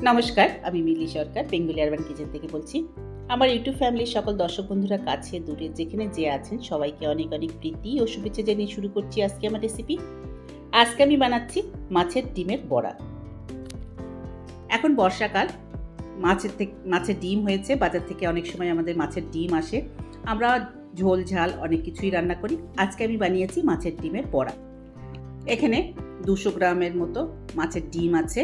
নমস্কার, আমি মিলি সরকার Bengali urban kitchen থেকে বলছি। আমার ইউটিউব ফ্যামিলির সকল দর্শক বন্ধুরা কাছে দূরে যেখানে যে আছেন সবাইকে অনেক অনেক প্রীতি ও শুভেচ্ছা জানিয়ে শুরু করছি আজকে আমার রেসিপি। আজকে আমি বানাচ্ছি মাছের ডিমের বড়া। এখন বর্ষাকাল, মাছের ডিম হয়েছে, বাজার থেকে অনেক সময় আমাদের মাছের ডিম আসে, আমরা ঝোল ঝাল অনেক কিছুই রান্না করি। আজকে আমি বানিয়েছি মাছের ডিমের বড়া। এখানে 200 গ্রামের মতো মাছের ডিম আছে।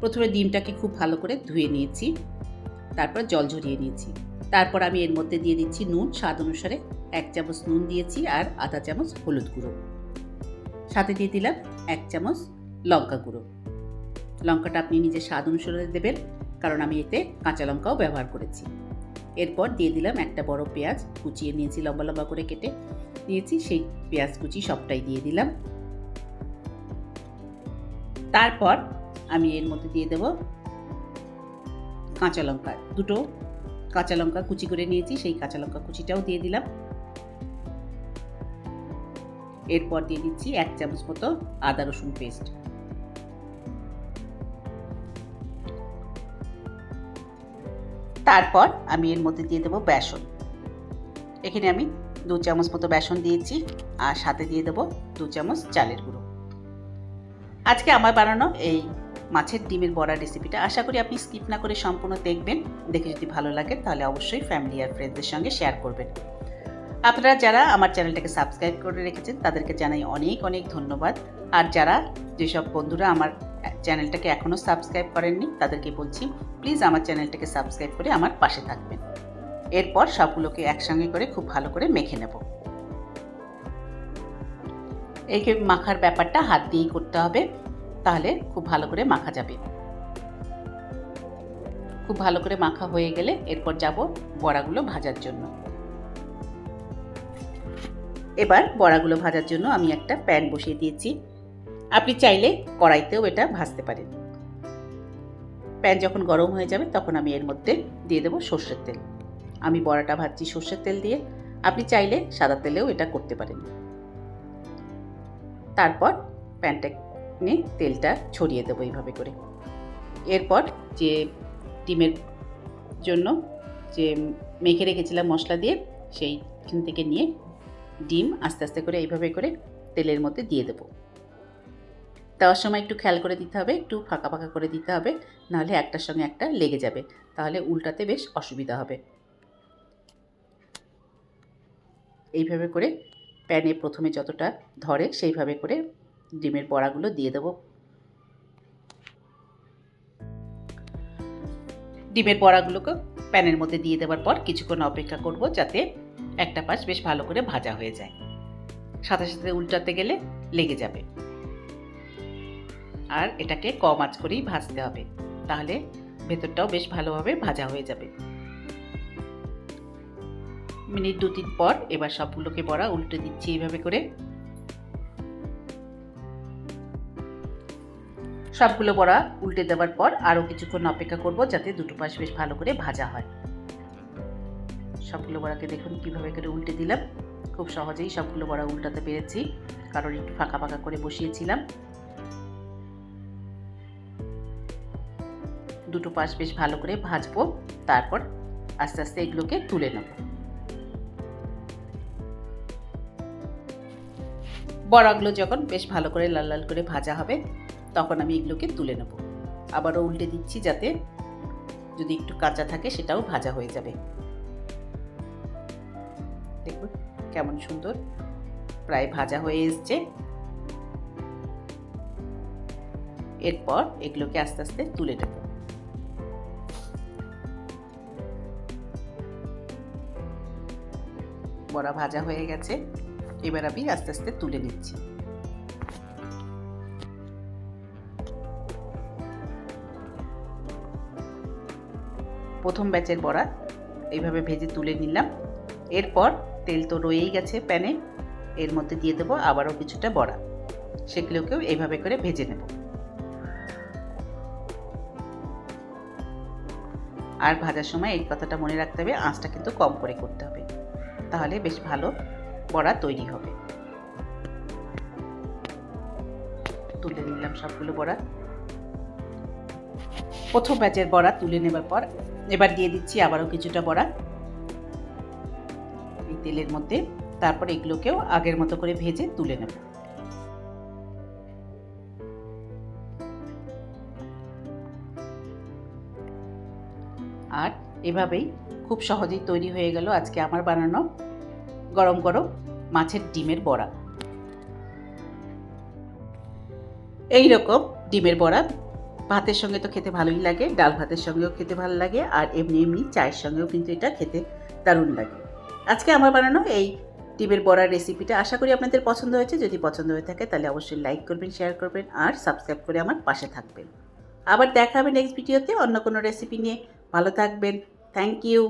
প্রথমে ডিমটাকে খুব ভালো করে ধুয়ে নিয়েছি, তারপর জল ঝরিয়ে নিয়েছি। তারপর আমি এর মধ্যে দিয়ে দিচ্ছি নুন, স্বাদ অনুসারে 1 চামচ নুন দিয়েছি আর আধা চামচ হলুদ গুঁড়ো। সাথে দিয়ে দিলাম 1 চামচ লঙ্কা গুঁড়ো। লঙ্কাটা আপনি নিজের স্বাদ অনুসারে দেবেন, কারণ আমি এতে কাঁচা লঙ্কাও ব্যবহার করেছি। এরপর দিয়ে দিলাম একটা বড় পেঁয়াজ কুচিয়ে নিয়েছি, লম্বা লম্বা করে কেটে নিয়েছি, সেই পেঁয়াজ কুচি সবটাই দিয়ে দিলাম। তারপর আমি এর মধ্যে দিয়ে দেব কাঁচা লঙ্কা, 2টো কাঁচা লঙ্কা কুচি করে নিয়েছি, সেই কাঁচা লঙ্কা কুচিটাও দিয়ে দিলাম। এরপর দিয়ে দিচ্ছি 1 চামচ মতো আদা রসুন পেস্ট। তারপর আমি এর মধ্যে দিয়ে দেব বেসন। এখানে আমি 2 চামচ মতো বেসন দিয়েছি আর সাথে দিয়ে দেব 2 চামচ চালের গুঁড়ো। আজকে আমার বানানো এই মাছের ডিমের বড়া রেসিপিটা আশা করি আপনি স্কিপ না করে সম্পূর্ণ দেখবেন। দেখে যদি ভালো লাগে তাহলে অবশ্যই ফ্যামিলি আর ফ্রেন্ডসদের সঙ্গে শেয়ার করবেন। আপনারা যারা আমার চ্যানেলটাকে সাবস্ক্রাইব করে রেখেছেন তাদেরকে জানাই অনেক অনেক ধন্যবাদ। আর যারা যেসব বন্ধুরা আমার চ্যানেলটাকে এখনও সাবস্ক্রাইব করেননি তাদেরকে বলছি, প্লিজ আমার চ্যানেলটাকে সাবস্ক্রাইব করে আমার পাশে থাকবেন। এরপর সবগুলোকে একসঙ্গে করে খুব ভালো করে মেখে নেব। এই মাখার ব্যাপারটা হাত দিয়েই করতে হবে, তাহলে খুব ভালো করে মাখা যাবে। খুব ভালো করে মাখা হয়ে গেলে এরপর যাব বড়াগুলো ভাজার জন্য। এবার বড়াগুলো ভাজার জন্য আমি একটা প্যান বসিয়ে দিয়েছি। আপনি চাইলে কড়াইতেও এটা ভাজতে পারেন। প্যান যখন গরম হয়ে যাবে তখন আমি এর মধ্যে দিয়ে দেব সর্ষের তেল। আমি বড়াটা ভাজছি সর্ষের তেল দিয়ে, আপনি চাইলে সাদা তেলেও এটা করতে পারেন। তারপর প্যানটা নিয়ে তেলটা ছড়িয়ে দেবো এইভাবে করে। এরপর যে ডিমের জন্য যে মেখে রেখেছিলাম মশলা দিয়ে, সেইখান থেকে নিয়ে ডিম আস্তে আস্তে করে এইভাবে করে তেলের মধ্যে দিয়ে দেবো। দেওয়ার সময় একটু খেয়াল করে দিতে হবে, একটু ফাঁকা ফাঁকা করে দিতে হবে, নাহলে একটার সঙ্গে একটা লেগে যাবে, তাহলে উল্টাতে বেশ অসুবিধা হবে। এইভাবে করে প্যানে প্রথমে যতটা ধরে সেইভাবে করে ডিমের বড়াগুলো দিয়ে দেবো। ডিমের বড়াগুলোকে প্যানের মধ্যে দিয়ে দেওয়ার পর কিছুক্ষণ অপেক্ষা করব, যাতে একটা পাশ বেশ ভালো করে ভাজা হয়ে যায়। সাথে সাথে উল্টাতে গেলে লেগে যাবে। আর এটাকে কম আঁচ করেই ভাজতে হবে, তাহলে ভেতরটাও বেশ ভালোভাবে ভাজা হয়ে যাবে। মিনিট 2-3 পর এবার সবগুলোকে বড়া উল্টে দিচ্ছি এইভাবে করে। সবগুলো বড়া উল্টে দেওয়ার পর আরও কিছুক্ষণ অপেক্ষা করব, যাতে দুটো পাশ বেশ ভালো করে ভাজা হয়। সবগুলো বড়াকে দেখুন কীভাবে করে উল্টে দিলাম। খুব সহজেই সবগুলো বড়া উল্টাতে পেরেছি, কারণ একটু ফাঁকা ফাঁকা করে বসিয়েছিলাম। দুটো পাশ বেশ ভালো করে ভাজবো, তারপর আস্তে আস্তে এগুলোকে তুলে নেব। বড়াগুলো যখন বেশ ভালো করে লাল লাল করে ভাজা হবে তখন আমি এগুলোকে তুলে নেব। আবারও উল্টে দিচ্ছি, যাতে যদি একটু কাঁচা থাকে সেটাও ভাজা হয়ে যাবে। দেখুন কেমন সুন্দর প্রায় ভাজা হয়ে এসছে। এরপর এগুলোকে আস্তে আস্তে তুলে নেব। বড়া ভাজা হয়ে গেছে, এবার আমি আস্তে আস্তে তুলে নিচ্ছি। প্রথম ব্যাচের বড়া এইভাবে ভেজে তুলে নিলাম। এরপর তেল তো রয়েই গেছে প্যানে, এর মধ্যে দিয়ে দেবো আবারও কিছুটা বড়া, সেগুলোকেও এইভাবে করে ভেজে নেব। আর ভাজার সময় এই কথাটা মনে রাখতে হবে, আঁচটা কিন্তু কম করে করতে হবে, তাহলে বেশ ভালো বড়া তৈরি হবে। তুলে নিলাম সবগুলো বড়া। প্রথম ব্যাচের বড়া তুলে নেবার পর এবার দিয়ে দিচ্ছি আবারও কিছুটা বড়া এই তেলের মধ্যে। তারপর এগুলোকেও আগের মতো করে ভেজে তুলে নেব। আর এভাবেই খুব সহজেই তৈরি হয়ে গেল আজকে আমার বানানো গরম গরম মাছের ডিমের বড়া। এই রকম ডিমের বড়া ভাতের সঙ্গে তো খেতে ভালোই লাগে, ডাল ভাতের সঙ্গেও খেতে ভালো লাগে, আর এমনি এমনি চায়ের সঙ্গেও কিন্তু এটা খেতে দারুণ লাগে। আজকে আমার বানানো এই ডিমের বড়ার রেসিপিটা আশা করি আপনাদের পছন্দ হয়েছে। যদি পছন্দ হয়ে থাকে তাহলে অবশ্যই লাইক করবেন, শেয়ার করবেন আর সাবস্ক্রাইব করে আমার পাশে থাকবেন। আবার দেখা হবে নেক্সট ভিডিওতে অন্য কোনো রেসিপি নিয়ে। ভালো থাকবেন। Thank you.